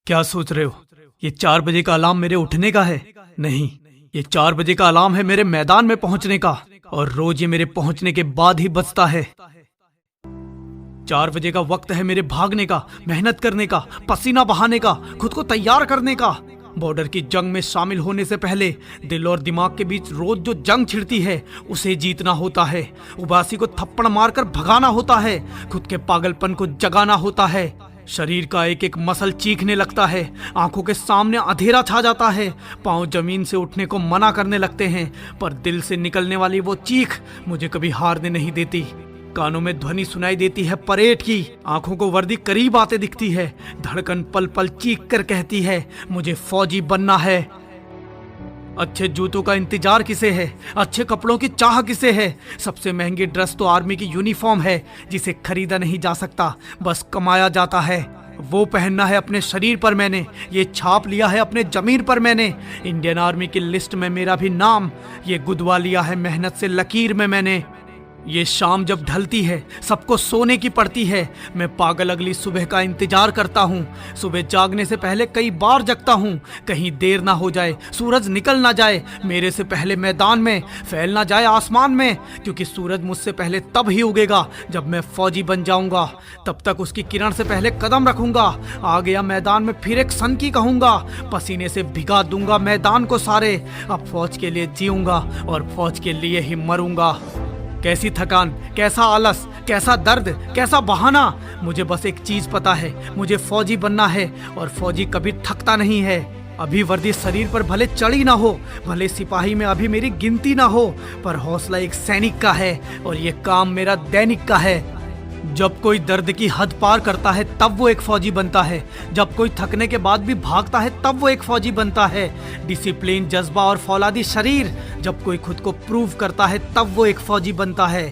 क्या सोच रहे हो? ये 4 बजे का अलार्म मेरे उठने का है? नहीं, ये 4 बजे का अलार्म है मेरे मैदान में पहुंचने का, और रोज ये मेरे पहुंचने के बाद ही बजता है। 4 बजे का वक्त है मेरे भागने का, मेहनत करने का, पसीना बहाने का, खुद को तैयार करने का। बॉर्डर की जंग में शामिल होने से पहले दिल और दिमाग के बीच रोज जो जंग छिड़ती है उसे जीतना होता है। उबासी को थप्पड़ मारकर भगाना होता है, खुद के पागलपन को जगाना होता है। शरीर का एक एक मसल चीखने लगता है, आंखों के सामने अंधेरा छा जाता है, पांव जमीन से उठने को मना करने लगते हैं, पर दिल से निकलने वाली वो चीख मुझे कभी हारने नहीं देती। कानों में ध्वनि सुनाई देती है परेड की, आंखों को वर्दी करीब आते दिखती है, धड़कन पल पल चीख कर कहती है मुझे फौजी बनना है। अच्छे जूतों का इंतजार किसे है? अच्छे कपड़ों की चाह किसे है? सबसे महंगी ड्रेस तो आर्मी की यूनिफॉर्म है, जिसे खरीदा नहीं जा सकता, बस कमाया जाता है। वो पहनना है अपने शरीर पर मैंने, ये छाप लिया है अपने जमीर पर मैंने। इंडियन आर्मी की लिस्ट में मेरा भी नाम, ये गुदवा लिया है मेहनत से लकीर में मैंने। ये शाम जब ढलती है सबको सोने की पड़ती है, मैं पागल अगली सुबह का इंतजार करता हूँ। सुबह जागने से पहले कई बार जगता हूँ, कहीं देर ना हो जाए, सूरज निकल ना जाए मेरे से पहले मैदान में, फैल ना जाए आसमान में, क्योंकि सूरज मुझसे पहले तब ही उगेगा जब मैं फौजी बन जाऊंगा। तब तक उसकी किरण से पहले कदम रखूंगा, आ गया मैदान में फिर एक सन की कहूंगा, पसीने से भिगा दूंगा मैदान को सारे। अब फौज के लिए जीऊंगा और फौज के लिए ही मरूंगा। कैसी थकान, कैसा आलस, कैसा दर्द, कैसा बहाना, मुझे बस एक चीज पता है, मुझे फौजी बनना है, और फौजी कभी थकता नहीं है। अभी वर्दी शरीर पर भले चढ़ी ना हो, भले सिपाही में अभी मेरी गिनती ना हो, पर हौसला एक सैनिक का है और ये काम मेरा दैनिक का है। जब कोई दर्द की हद पार करता है तब वो एक फौजी बनता है, जब कोई थकने के बाद भी भागता है तब वो एक फौजी बनता है। डिसिप्लिन, जज्बा और फौलादी शरीर, जब कोई खुद को प्रूव करता है तब वो एक फौजी बनता है।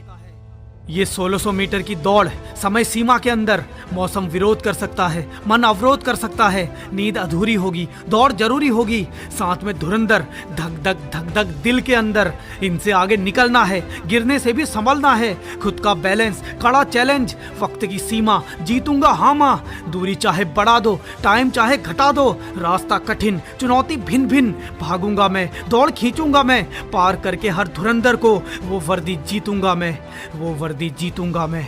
ये 1600 मीटर की दौड़ समय सीमा के अंदर, मौसम विरोध कर सकता है, मन अवरोध कर सकता है, नींद अधूरी होगी, दौड़ जरूरी होगी, साथ में धुरंधर धक धक दिल के अंदर। इनसे आगे निकलना है, गिरने से भी संभलना है, खुद का बैलेंस, कड़ा चैलेंज, वक्त की सीमा, जीतूंगा हाँ माँ, दूरी चाहे बढ़ा दो, टाइम चाहे घटा दो, रास्ता कठिन, चुनौती भिन्न भिन्न, भागूंगा मैं, दौड़ खींचूंगा मैं, पार करके हर धुरंधर को वो वर्दी जीतूंगा मैं, वो वर्दी जीतूंगा मैं।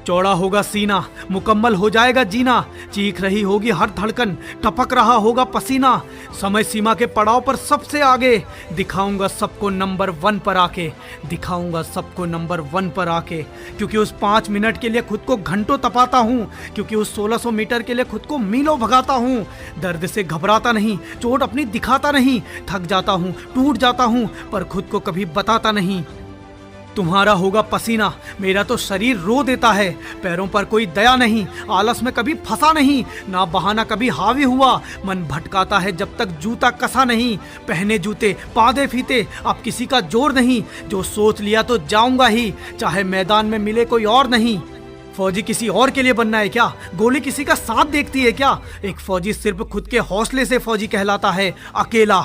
चौड़ा होगा सीना, मुकम्मल हो जाएगा जीना, चीख रही होगी हर धड़कन, टपक रहा होगा पसीना, समय सीमा के पड़ाव पर सबसे आगे, दिखाऊंगा सबको नंबर 1 पर आके, दिखाऊंगा सबको नंबर 1 पर आके। क्योंकि उस 5 मिनट के लिए खुद को घंटों तपाता हूँ, क्योंकि उस 1600 मीटर के लिए खुद को मीलों भगाता हूँ। दर्द से घबराता नहीं, चोट अपनी दिखाता नहीं, थक जाता हूँ, टूट जाता हूँ, पर खुद को कभी बताता नहीं। तुम्हारा होगा पसीना, मेरा तो शरीर रो देता है, पैरों पर कोई दया नहीं, आलस में कभी फंसा नहीं, ना बहाना कभी हावी हुआ, मन भटकाता है जब तक जूता कसा नहीं, पहने जूते पादे फीते, अब किसी का जोर नहीं, जो सोच लिया तो जाऊंगा ही, चाहे मैदान में मिले कोई और नहीं। फौजी किसी और के लिए बनना है क्या? गोली किसी का साथ देखती है क्या? एक फौजी सिर्फ खुद के हौसले से फौजी कहलाता है, अकेला।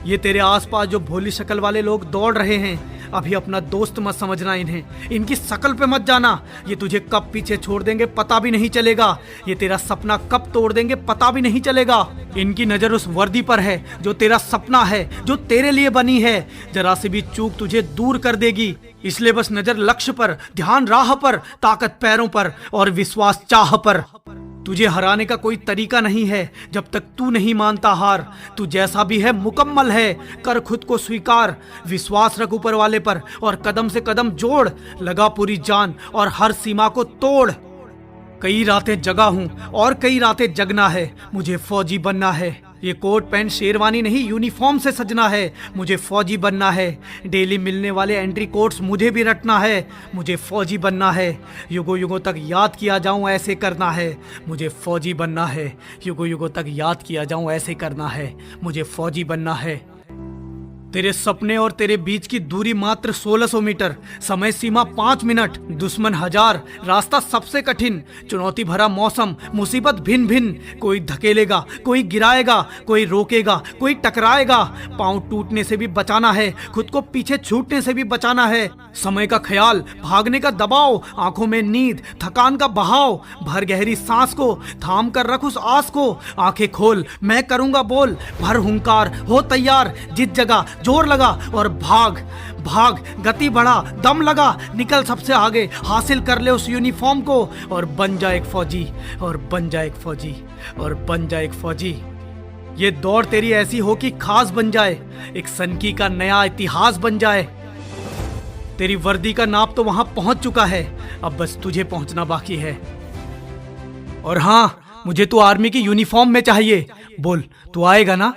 ये तेरे आसपास जो भोली शक्ल वाले लोग दौड़ रहे हैं, अभी अपना दोस्त मत समझना इन्हें, इनकी शक्ल पे मत जाना, ये तुझे कब पीछे छोड़ देंगे पता भी नहीं चलेगा, ये तेरा सपना कब तोड़ देंगे पता भी नहीं चलेगा। इनकी नजर उस वर्दी पर है जो तेरा सपना है, जो तेरे लिए बनी है, जरा सी भी चूक तुझे दूर कर देगी, इसलिए बस नजर लक्ष्य पर, ध्यान राह पर, ताकत पैरों पर और विश्वास चाह पर। तुझे हराने का कोई तरीका नहीं है जब तक तू नहीं मानता हार, तू जैसा भी है मुकम्मल है, कर खुद को स्वीकार, विश्वास रख ऊपर वाले पर और कदम से कदम जोड़, लगा पूरी जान और हर सीमा को तोड़। कई रातें जगा हूँ और कई रातें जगना है, मुझे फौजी बनना है, ये कोट पैंट शेरवानी नहीं यूनिफॉर्म से सजना है, मुझे फौजी बनना है, डेली मिलने वाले एंट्री कोट्स मुझे भी रटना है, मुझे फौजी बनना है, युगों युगों तक याद किया जाऊं ऐसे करना है, मुझे फौजी बनना है, युगों युगों तक याद किया जाऊं ऐसे करना है, मुझे फौजी बनना है। तेरे सपने और तेरे बीच की दूरी मात्र 1600 मीटर, समय सीमा 5 मिनट, दुश्मन 1000, रास्ता सबसे कठिन, चुनौती भरा मौसम, मुसीबत भिन्न भिन्न, कोई धकेलेगा, कोई गिराएगा, कोई रोकेगा, कोई टकराएगा। पांव टूटने से भी बचाना है, खुद को पीछे छूटने से भी बचाना है। समय का ख्याल, भागने का दबाव, आंखों में नींद, थकान का बहाव। भर गहरी सांस को, थाम कर रख उस आस को, आंखें खोल, मैं करूंगा बोल, भर हुंकार, हो तैयार, जिस जगह जोर लगा और भाग भाग, गति बढ़ा, दम लगा, निकल सबसे आगे, हासिल कर ले उस यूनिफॉर्म को और बन जा एक फौजी, और बन जा एक फौजी, और बन जा एक फौजी। ये दौड़ तेरी ऐसी हो कि खास बन जाए, एक सनकी का नया इतिहास बन जाए। तेरी वर्दी का नाप तो वहां पहुंच चुका है, अब बस तुझे पहुंचना बाकी है। और हाँ, मुझे तू आर्मी की यूनिफॉर्म में चाहिए। बोल, तू आएगा ना?